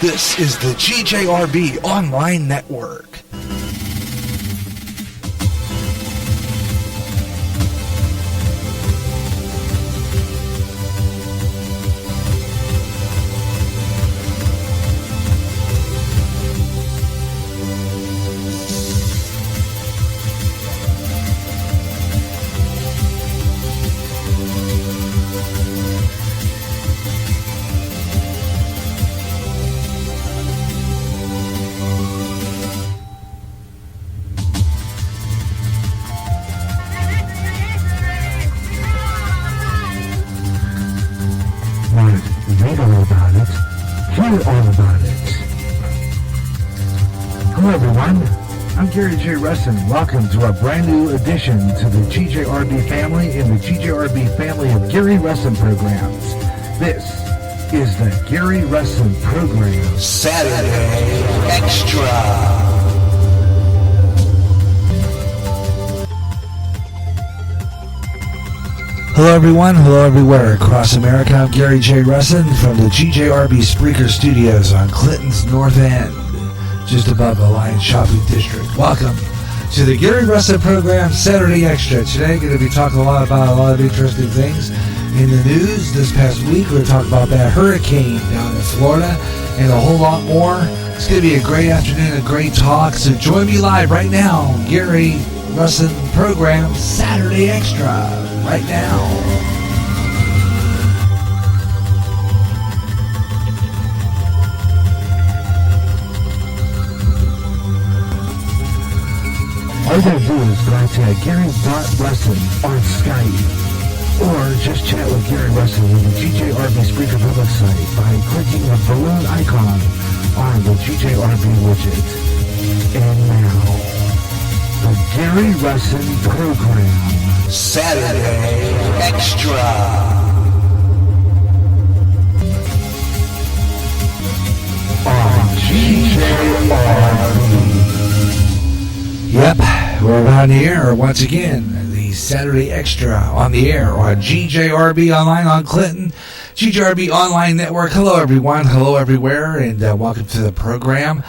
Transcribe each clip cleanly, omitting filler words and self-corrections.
This is the GJRB Online Network. Read all about it, hear all about it. Hello everyone, I'm Gary J. Russen. Welcome to a brand new addition to the GJRB family in the GJRB family of Gary Russen programs. This is the Gary Russen Program Saturday Extra. Hello everyone, hello everywhere across America. I'm Gary J. Russen from the GJRB Spreaker Studios on Clinton's North End, just above the Lions Shopping District. Welcome to the Gary Russen Program Saturday Extra. Today going to be talking a lot about a lot of interesting things in the news. This past week we're talking about that hurricane down in Florida and a whole lot more. It's going to be a great afternoon, a great talk, so join me live right now. Gary Russen Program Saturday Extra. Right now. All you gotta do is go out to Gary.Russen on Skype, or just chat with Gary Russen on the GJRB Spreaker public site by clicking the balloon icon on the GJRB widget. And now, the Gary Russen Program Saturday Extra. On GJRB. Yep, we're on the air once again. The Saturday Extra on the air on GJRB Online on Clinton, GJRB Online Network. Hello everyone, hello everywhere, and welcome to the program.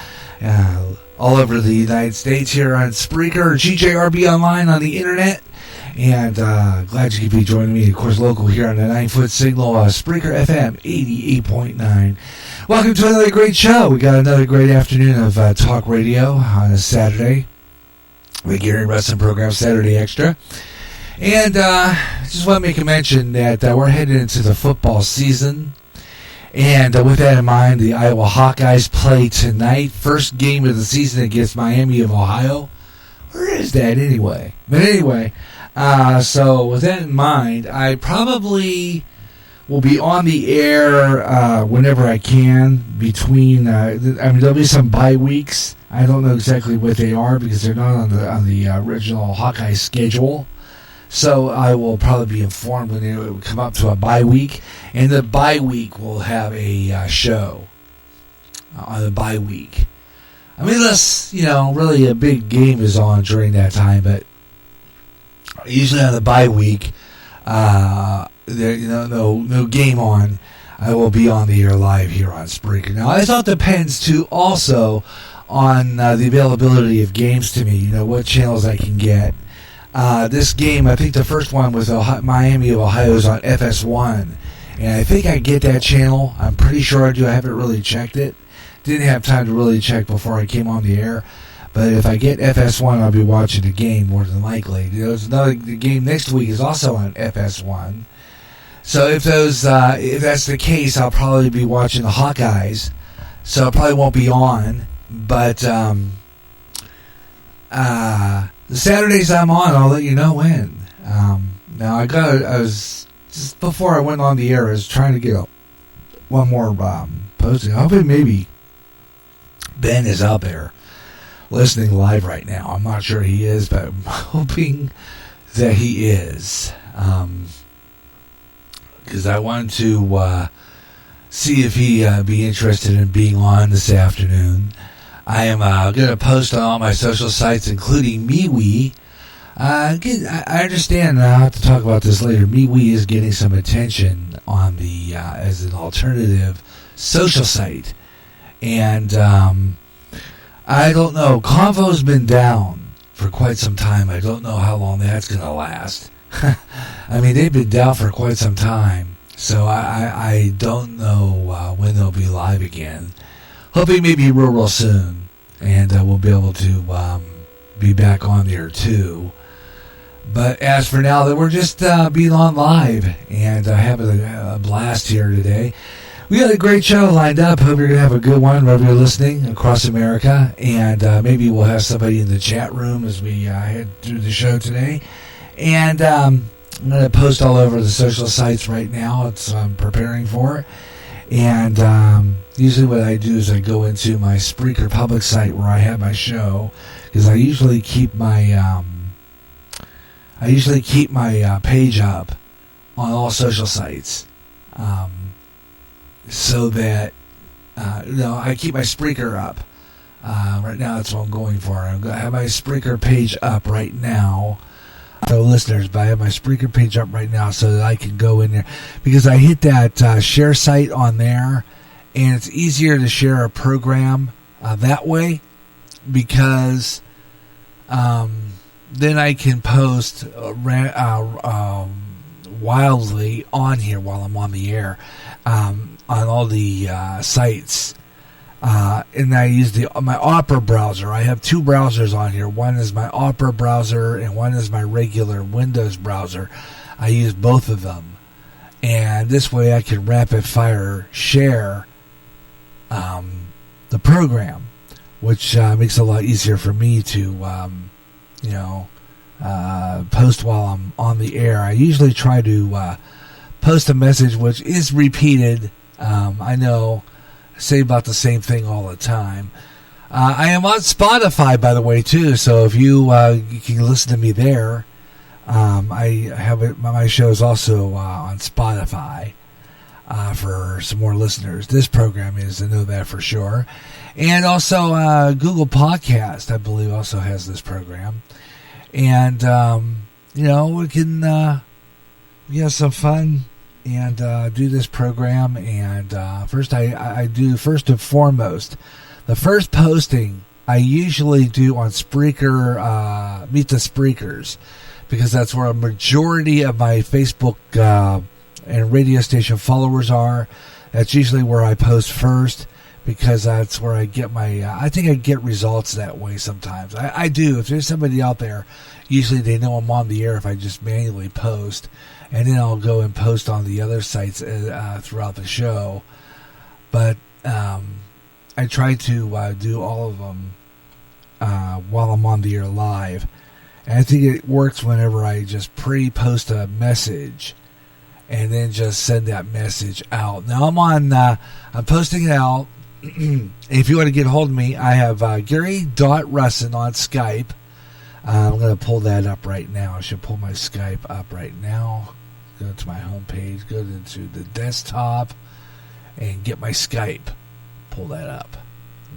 All over the United States here on Spreaker, GJRB Online on the internet. And glad you could be joining me, of course, local here on the 9-foot signal, Spreaker FM 88.9. Welcome to another great show. We got another great afternoon of talk radio on a Saturday. The Gary Russen Program Saturday Extra. And just want to make a mention that we're headed into the football season. And with that in mind, the Iowa Hawkeyes play tonight. First game of the season against Miami of Ohio. Where is that anyway? But anyway... so with that in mind, I probably will be on the air whenever I can between, there'll be some bye weeks. I don't know exactly what they are because they're not on the original Hawkeye schedule. So I will probably be informed when it will come up to a bye week. And the bye week will have a show on the bye week. I mean, unless, really a big game is on during that time, but usually on the bye week, there no game on. I will be on the air live here on Spreaker. Now, it all depends too also on the availability of games to me. What channels I can get. This game, I think the first one was Miami of Ohio is on FS1, and I think I get that channel. I'm pretty sure I do. I haven't really checked it. Didn't have time to really check before I came on the air. But if I get FS1, I'll be watching the game more than likely. There's another game next week is also on FS1. So if that's the case, I'll probably be watching the Hawkeyes. So it probably won't be on. But the Saturdays I'm on, I'll let you know when. Now I was just before I went on the air, I was trying to get one more posting. Hopefully maybe Ben is out there listening live right now. I'm not sure he is, but I'm hoping that he is. Because I wanted to see if he'd be interested in being on this afternoon. I am going to post on all my social sites, including MeWe. I understand, and I'll have to talk about this later. MeWe is getting some attention on the as an alternative social site. And I don't know. Convo's been down for quite some time. I don't know how long that's going to last. I mean, they've been down for quite some time. So I don't know when they'll be live again. Hoping maybe real soon. And we'll be able to be back on there too. But as for now, that we're just being on live and having a blast here today. We got a great show lined up. Hope you're going to have a good one wherever you're listening across America. And maybe we'll have somebody in the chat room as we head through the show today. And I'm going to post all over the social sites right now. I'm preparing for it. And usually what I do is I go into my Spreaker public site where I have my show. Because I usually keep my page up on all social sites. So that, I keep my Spreaker up. Right now, that's what I'm going for. I'm going to have my Spreaker page up right now. So listeners, but I have my Spreaker page up right now so that I can go in there. Because I hit that share site on there, and it's easier to share a program that way. Because then I can post wildly on here while I'm on the air. On all the sites, and I use my Opera browser. I have two browsers on here. One is my Opera browser, and one is my regular Windows browser. I use both of them, and this way I can rapid fire share the program, which makes it a lot easier for me to post while I'm on the air. I usually try to post a message which is repeated. I know, I say about the same thing all the time. I am on Spotify, by the way, too. So if you can listen to me there, I have it. My show is also on Spotify for some more listeners. This program is, I know that for sure, and also Google Podcast, I believe, also has this program. And we can have some fun and do this program. And first I do, first and foremost, the first posting I usually do on Spreaker, Meet the Spreakers, because that's where a majority of my Facebook and radio station followers are. That's usually where I post first, because that's where I get my, I think I get results that way sometimes. I do. If there's somebody out there, usually they know I'm on the air if I just manually post. And then I'll go and post on the other sites throughout the show. But I try to do all of them while I'm on the air live. And I think it works whenever I just pre-post a message and then just send that message out. Now I'm posting it out. If you want to get a hold of me, I have Gary.Russen on Skype. I'm going to pull that up right now. I should pull my Skype up right now. Go to my homepage, go into the desktop, and get my Skype. Pull that up.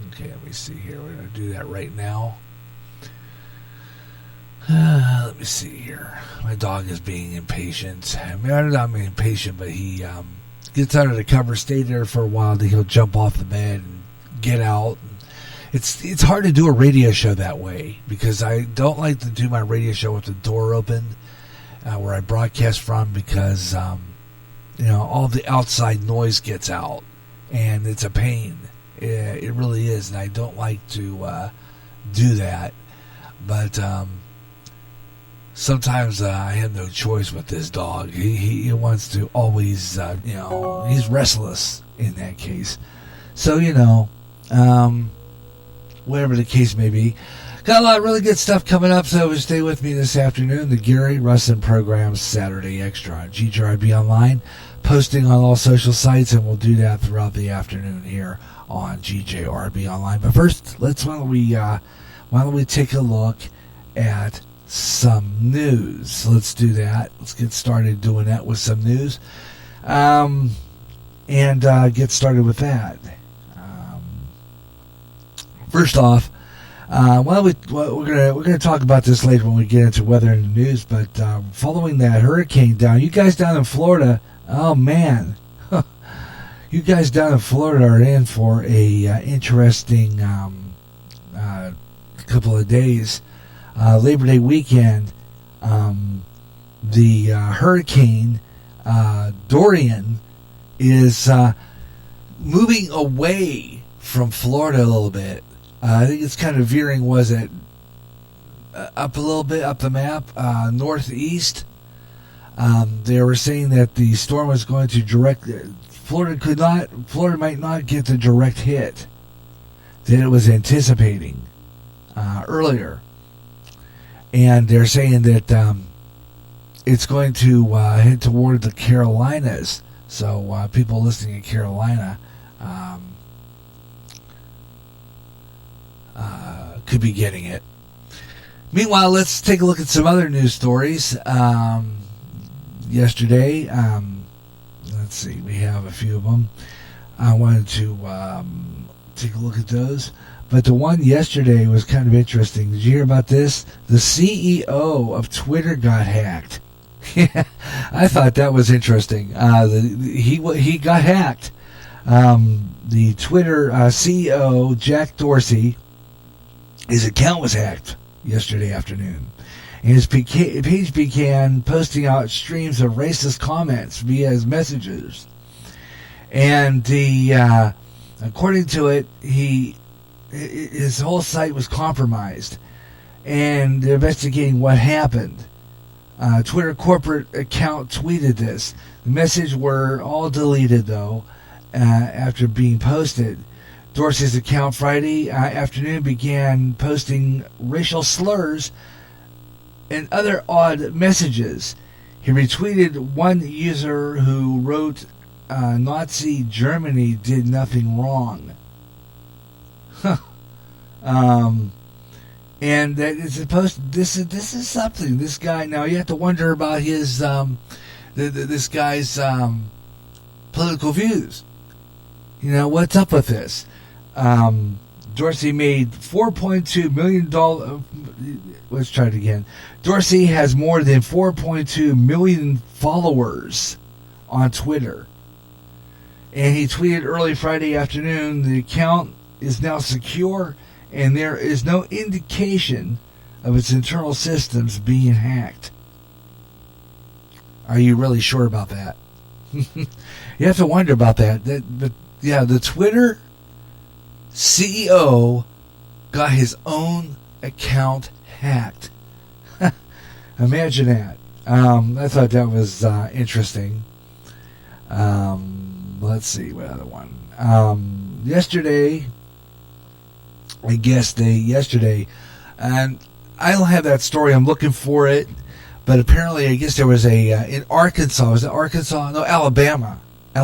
Okay, let me see here. We're going to do that right now. Let me see here. My dog is being impatient. I mean, I'm not being impatient, but he gets out of the cover, stay there for a while, then he'll jump off the bed and get out. It's hard to do a radio show that way, because I don't like to do my radio show with the door open, where I broadcast from, because all the outside noise gets out, and it's a pain. It really is, and I don't like to do that. But sometimes I have no choice with this dog. He wants to always, he's restless in that case. So, whatever the case may be. Got a lot of really good stuff coming up, so stay with me this afternoon. The Gary Russen program, Saturday Extra on GJRB Online, posting on all social sites, and we'll do that throughout the afternoon here on GJRB Online. But first, why don't we take a look at some news? Let's do that. Let's get started doing that with some news, and get started with that. First off, we're gonna talk about this later when we get into weather and the news. But following that hurricane down, you guys down in Florida, oh man, You guys down in Florida are in for a interesting couple of days. Labor Day weekend, the hurricane Dorian is moving away from Florida a little bit. I think it's kind of veering, was it, up a little bit, up the map, northeast. They were saying that the storm was going to Florida might not get the direct hit that it was anticipating earlier. And they're saying that it's going to head toward the Carolinas. So people listening in Carolina could be getting it. Meanwhile, let's take a look at some other news stories. Yesterday, let's see, we have a few of them. I wanted to take a look at those. But the one yesterday was kind of interesting. Did you hear about this? The CEO of Twitter got hacked. I thought that was interesting. He got hacked. The Twitter CEO, Jack Dorsey, his account was hacked yesterday afternoon. And his page began posting out streams of racist comments via his messages. And according to it, his whole site was compromised. And they're investigating what happened. Twitter corporate account tweeted this. The messages were all deleted, though, after being posted. Dorsey's account Friday afternoon began posting racial slurs and other odd messages. He retweeted one user who wrote, Nazi Germany did nothing wrong. And that is supposed. This is something. This guy. Now you have to wonder about his this guy's political views. You know, what's up with this? Dorsey made $4.2 million. Let's try it again. Dorsey has more than 4.2 million followers on Twitter. And he tweeted early Friday afternoon, the account is now secure and there is no indication of its internal systems being hacked. Are you really sure about that? You have to wonder about that. But yeah, the Twitter CEO got his own account hacked. Imagine that. I thought that was interesting. Let's see, what other one? Yesterday, and I don't have that story. I'm looking for it, but apparently, I guess there was in Arkansas. Was it Arkansas? No, Alabama. I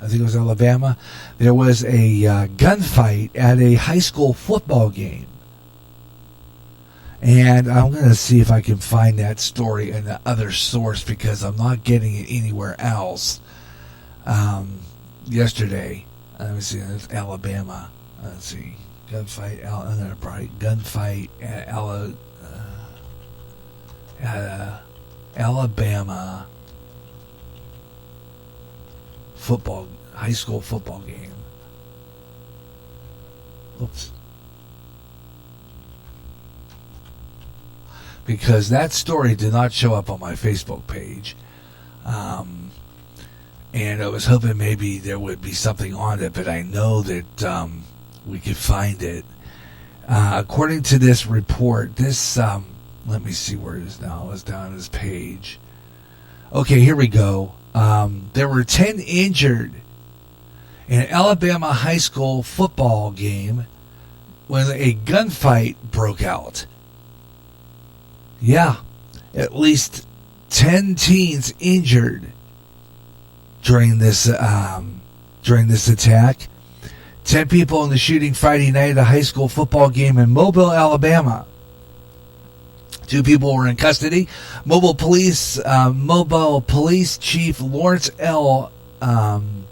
think it was Alabama. There was a gunfight at a high school football game. And I'm going to see if I can find that story in the other source because I'm not getting it anywhere else. Yesterday, let me see, it's Alabama. Let's see, gunfight. I'm going to probably gunfight at Alabama high school football game. Oops. Because that story did not show up on my Facebook page. And I was hoping maybe there would be something on it, but I know that we could find it. According to this report, this, let me see where it is now. It's down this page. Okay, here we go. There were 10 injured in an Alabama high school football game when a gunfight broke out. Yeah, at least 10 teens injured during this attack. 10 people in the shooting Friday night at a high school football game in Mobile, Alabama. 2 people were in custody. Mobile Police Chief Lawrence L. I'm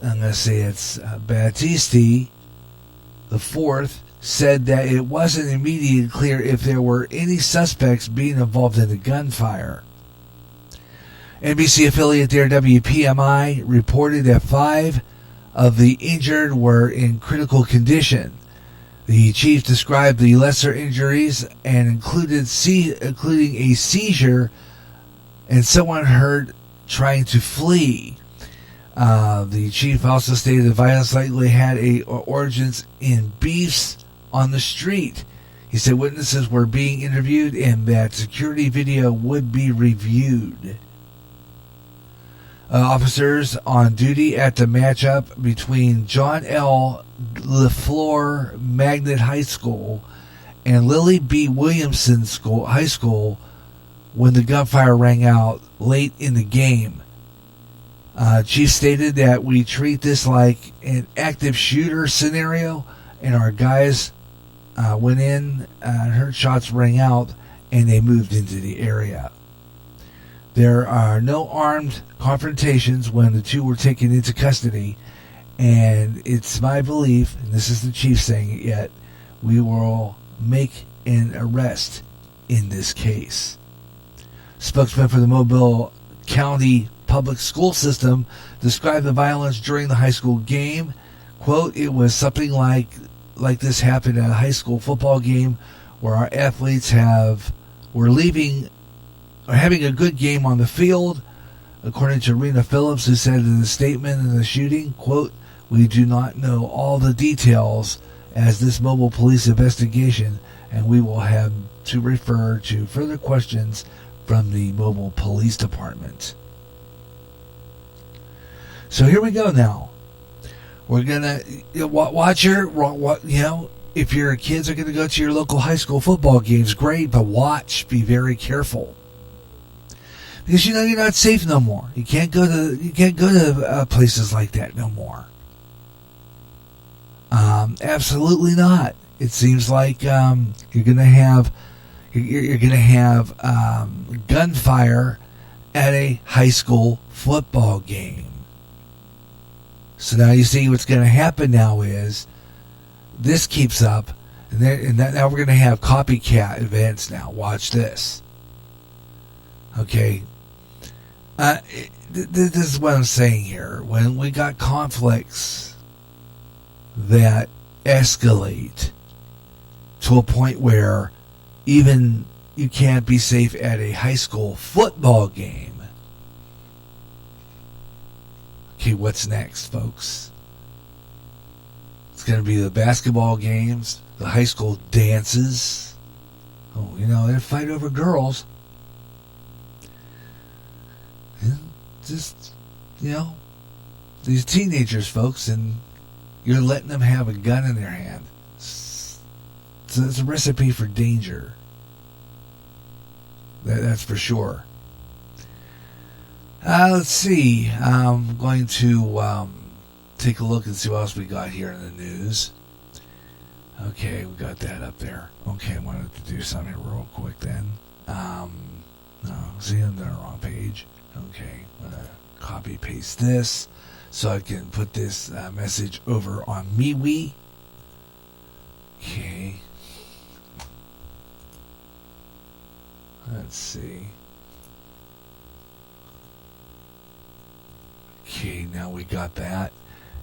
going to say it's Battisti the fourth, said that it wasn't immediately clear if there were any suspects being involved in the gunfire. NBC affiliate there, WPMI, reported that 5 of the injured were in critical condition. The chief described the lesser injuries and including a seizure and someone hurt trying to flee. The chief also stated the violence likely had origins in beefs on the street. He said witnesses were being interviewed and that security video would be reviewed. Officers on duty at the matchup between John L. LaFleur Magnet High School and Lily B. Williamson High School when the gunfire rang out late in the game. Chief stated that we treat this like an active shooter scenario, and our guys went in and heard shots ring out, and they moved into the area. There are no armed confrontations when the two were taken into custody, and it's my belief, and this is the chief saying it yet, we will make an arrest in this case. Spokesman for the Mobile County Public School System described the violence during the high school game. Quote, it was something like this happened at a high school football game where our athletes were having a good game on the field. According to Rena Phillips, who said in the statement in the shooting, quote, we do not know all the details as this mobile police investigation, and we will have to refer to further questions from the mobile police department. So here we go now. We're going to watch if your kids are going to go to your local high school football games, great, but be very careful. Because you're not safe no more. You can't go to places like that no more. Absolutely not. It seems like you're gonna have gunfire at a high school football game. So now you see what's going to happen now is this keeps up, and now we're going to have copycat events. Now watch this. Okay. This is what I'm saying here. When we got conflicts that escalate to a point where even you can't be safe at a high school football game. Okay, what's next, folks? It's going to be the basketball games, the high school dances. Oh, they fight over girls. Just, these teenagers, folks, and you're letting them have a gun in their hand. It's a recipe for danger. That's for sure. Let's see. I'm going to take a look and see what else we got here in the news. Okay, we got that up there. Okay, I wanted to do something real quick then. No, see, I'm on the wrong page. Okay, I'm going to copy paste this so I can put this message over on MeWe. Okay. Let's see. Okay, now we got that.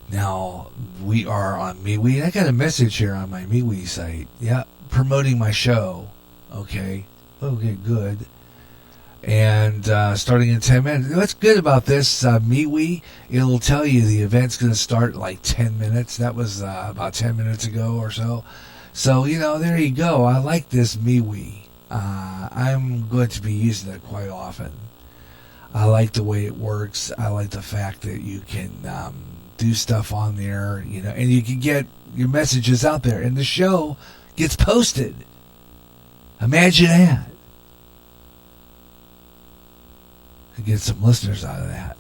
Now we are on MeWe. I got a message here on my MeWe site. Yeah, promoting my show. Okay, good. And starting in 10 minutes. What's good about this MeWe? It'll tell you the event's going to start in like 10 minutes. That was about 10 minutes ago or so. So, there you go. I like this MeWe. I'm going to be using it quite often. I like the way it works. I like the fact that you can do stuff on there, and you can get your messages out there, and the show gets posted. Imagine that. I get some listeners out of that.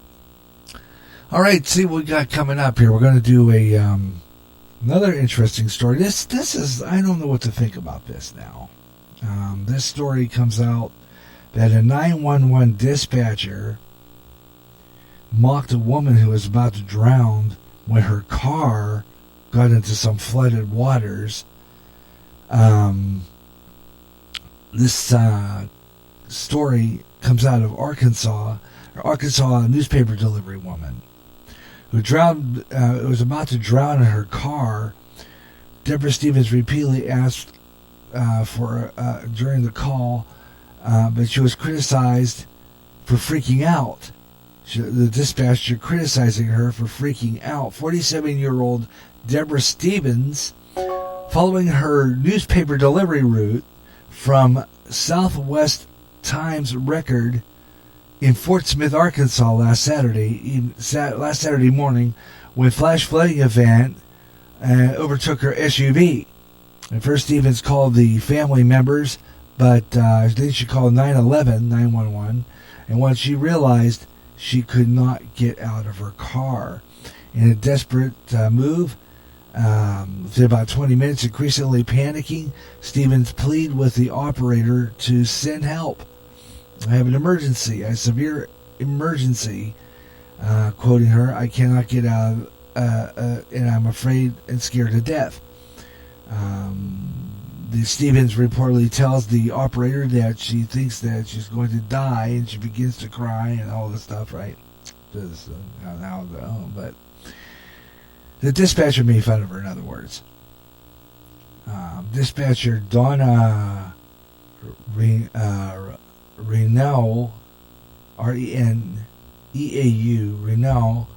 All right, see what we got coming up here. We're going to do another interesting story. This is, I don't know what to think about this now. This story comes out that a 911 dispatcher mocked a woman who was about to drown when her car got into some flooded waters. This story comes out of Arkansas. Arkansas newspaper delivery woman who drowned, was about to drown in her car. Deborah Stevens repeatedly asked for during the call, but she was criticized for freaking out. The dispatcher criticizing her for freaking out. 47-year-old Deborah Stevens, following her newspaper delivery route from Southwest Times Record in Fort Smith, Arkansas last Saturday morning, when flash flooding event overtook her SUV. At first, Stevens called the family members, but then she called 911, and once she realized she could not get out of her car. In a desperate move, within about 20 minutes, increasingly panicking, Stevens pleaded with the operator to send help. I have an emergency, a severe emergency, quoting her, I cannot get out, and I'm afraid and scared to death. The Stevens reportedly tells the operator that she thinks that she's going to die, and she begins to cry and all this stuff, right? But the dispatcher made fun of her, in other words. Dispatcher Donna Reneau, R-E-N-E-A-U, Reneau,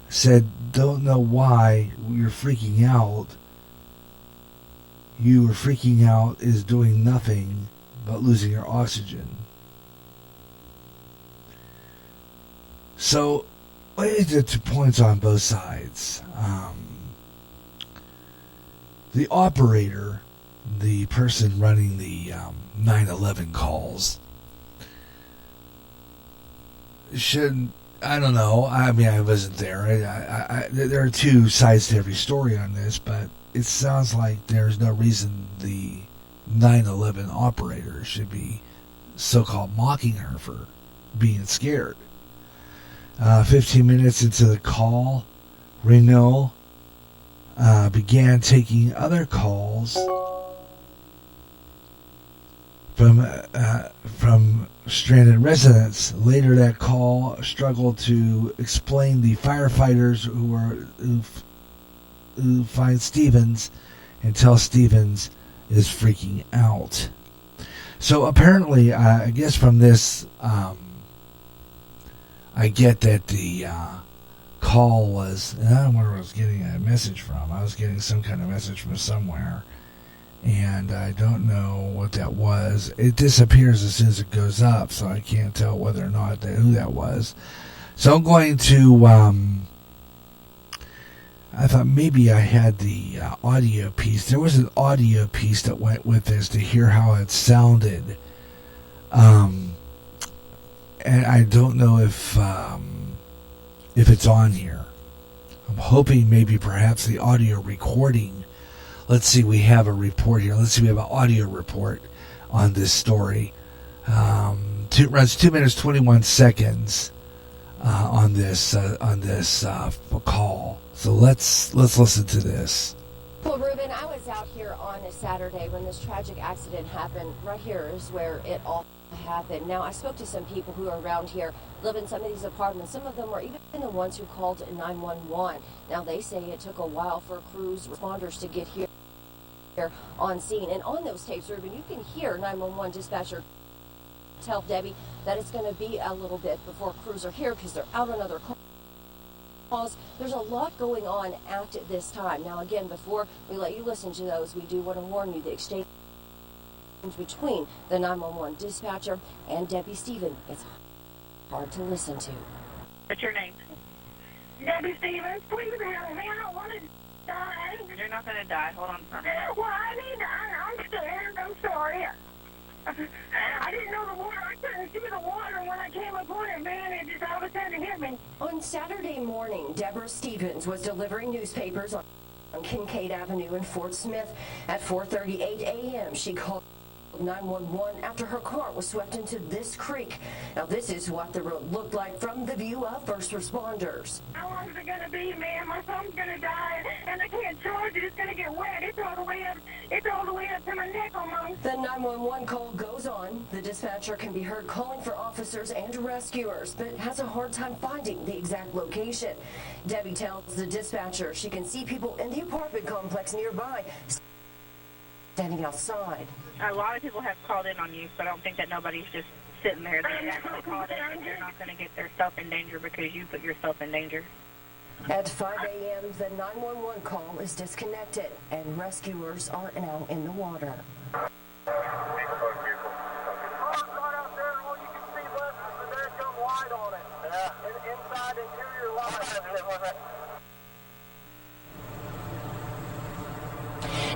said, don't know why you're freaking out. You were freaking out is doing nothing but losing your oxygen. So, the 2 points on both sides. The operator, the person running the 911 calls, should, I don't know, I mean, I wasn't there. There are two sides to every story on this, but it sounds like there's no reason the 911 operator should be so-called mocking her for being scared. 15 minutes into the call, Renault began taking other calls from stranded residents. Later, that call struggled to explain the firefighters who find Stevens and tell Stevens is freaking out. So apparently, I guess from this, I get that the call was, and I don't know where I was getting a message from. I was getting some kind of message from somewhere, and I don't know what that was. It disappears as soon as it goes up, so I can't tell whether or not who that was. So I'm going to, I thought maybe I had the audio piece. There was an audio piece that went with this to hear how it sounded. And I don't know if it's on here. I'm hoping maybe perhaps the audio recording. Let's see, we have a report here. Let's see, we have an audio report on this story. Runs 2 minutes 21 seconds on this call. So let's listen to this. Well, Ruben, I was out here on a Saturday when this tragic accident happened. Right here is where it all happened. Now, I spoke to some people who are around here, live in some of these apartments. Some of them were even the ones who called 911. Now, they say it took a while for crews, responders to get here on scene. And on those tapes, Ruben, you can hear 911 dispatcher tell Debbie that it's going to be a little bit before crews are here because they're out on other calls. There's a lot going on at this time. Now, again, before we let you listen to those, we do want to warn you the exchange between the 911 dispatcher and Debbie Stevens is hard to listen to. What's your name? Debbie Stevens, please help me. I don't want to die. You're not going to die. Hold on for a minute. Well, I mean, I'm scared. I'm sorry. I didn't know the water. I couldn't see the water when I came upon it, man. It just all of a sudden hit me. On Saturday morning, Deborah Stevens was delivering newspapers on Kincaid Avenue in Fort Smith at 4:38 a.m. She called 911 after her car was swept into this creek. Now, this is what the road looked like from the view of first responders. How long is it going to be, man? My son's going to die, and I can't charge it. It's going to get wet. It's all the way up. It's all the way up to my neck almost. The 911 call goes on. The dispatcher can be heard calling for officers and rescuers, but has a hard time finding the exact location. Debbie tells the dispatcher she can see people in the apartment complex nearby standing outside. A lot of people have called in on you, so I don't think that nobody's just sitting there. They actually called in, and you're not going to get themselves in danger because you put yourself in danger. At 5 a.m., the 911 call is disconnected, and rescuers are now in the water.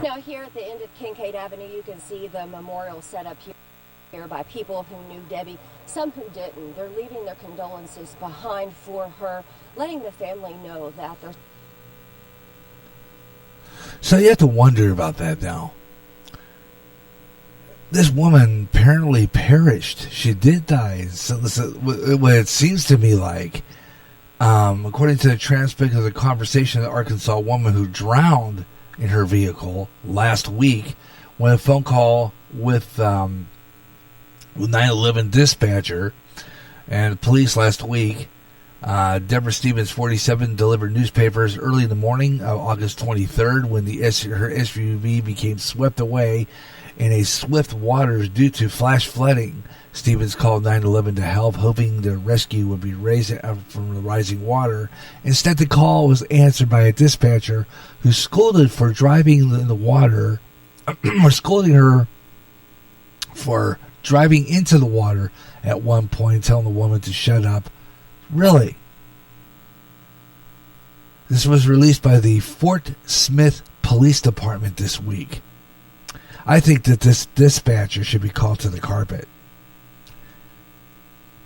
Now here at the end of Kincaid Avenue, you can see the memorial set up here by people who knew Debbie, some who didn't. They're leaving their condolences behind for her, letting the family know that they're... So you have to wonder about that now. This woman apparently perished. She did die. So what it seems to me like, according to the transcript of the conversation, the Arkansas woman who drowned in her vehicle last week, when a phone call with 911 dispatcher and police last week. Deborah Stevens, 47, delivered newspapers early in the morning of August 23rd when her SUV became swept away in a swift waters due to flash flooding. Stevens called 911 to help, hoping the rescue would be raised from the rising water. Instead, the call was answered by a dispatcher who scolded for driving in the water, or scolding her for driving into the water at one point, telling the woman to shut up. Really? This was released by the Fort Smith Police Department this week. I think that this dispatcher should be called to the carpet.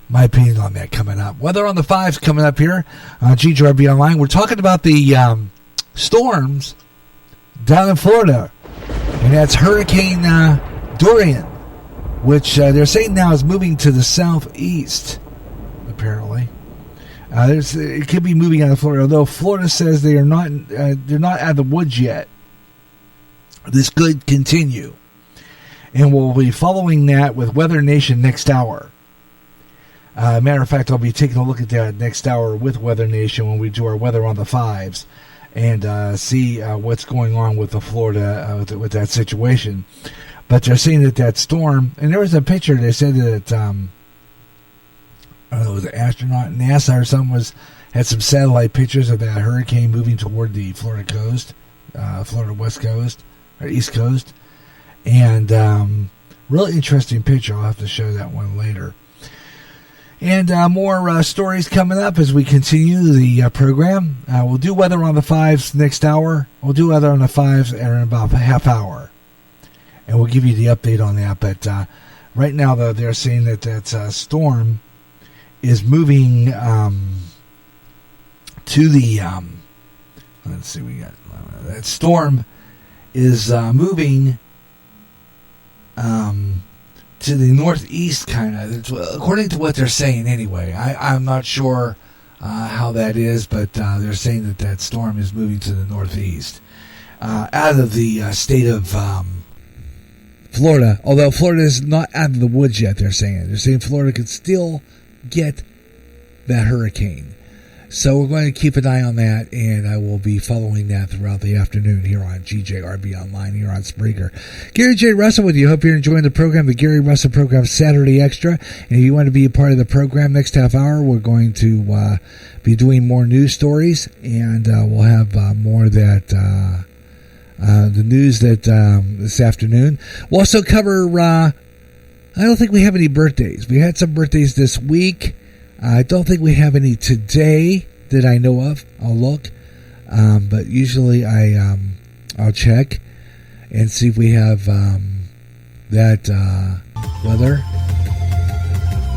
My opinion on that coming up. Weather on the 5s coming up here on GJRB Online. We're talking about the storms down in Florida. And that's Hurricane Dorian, which they're saying now is moving to the southeast, apparently. It could be moving out of Florida, although Florida says they're not out of the woods yet. This could continue. And we'll be following that with Weather Nation next hour. Matter of fact, I'll be taking a look at that next hour with Weather Nation when we do our weather on the 5s and see what's going on with the Florida with that situation. But they're saying that storm, and there was a picture. They said that I don't know, it was an astronaut, NASA or something had some satellite pictures of that hurricane moving toward the Florida coast, Florida west coast or east coast, and really interesting picture. I'll have to show that one later. And more stories coming up as we continue the program. We'll do weather on the 5s next hour. We'll do weather on the 5s in about a half hour. And we'll give you the update on that. But right now, though, they're saying that storm is moving to the... let's see, we got... that storm is moving... to the northeast, kind of, according to what they're saying anyway. I'm not sure how that is, but they're saying that storm is moving to the northeast, out of the state of Florida, although Florida is not out of the woods yet, they're saying Florida could still get that hurricane. So we're going to keep an eye on that, and I will be following that throughout the afternoon here on GJRB Online, here on Spreaker. Gary J. Russell with you. Hope you're enjoying the program, the Gary Russell Program Saturday Extra. And if you want to be a part of the program next half hour, we're going to be doing more news stories, and we'll have more of that, the news that this afternoon. We'll also cover, I don't think we have any birthdays. We had some birthdays this week. I don't think we have any today that I know of. I'll look, but usually I'll check and see if we have that weather.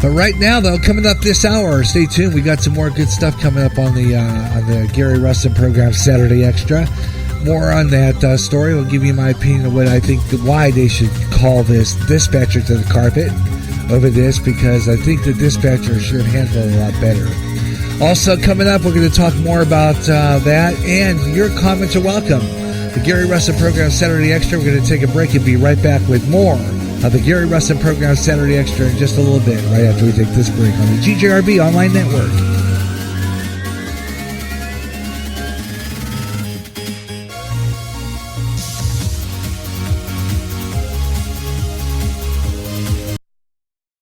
But right now, though, coming up this hour, stay tuned. We got some more good stuff coming up on the Gary Russen Program Saturday Extra. More on that story. I'll give you my opinion of what I think, why they should call this dispatcher to the carpet over this, because I think the dispatcher should handle it a lot better. Also coming up, we're going to talk more about that, and your comments are welcome. The Gary Russell Program Saturday Extra. We're going to take a break and be right back with more of the Gary Russen program Saturday Extra in just a little bit, right after we take this break on the GJRB Online Network.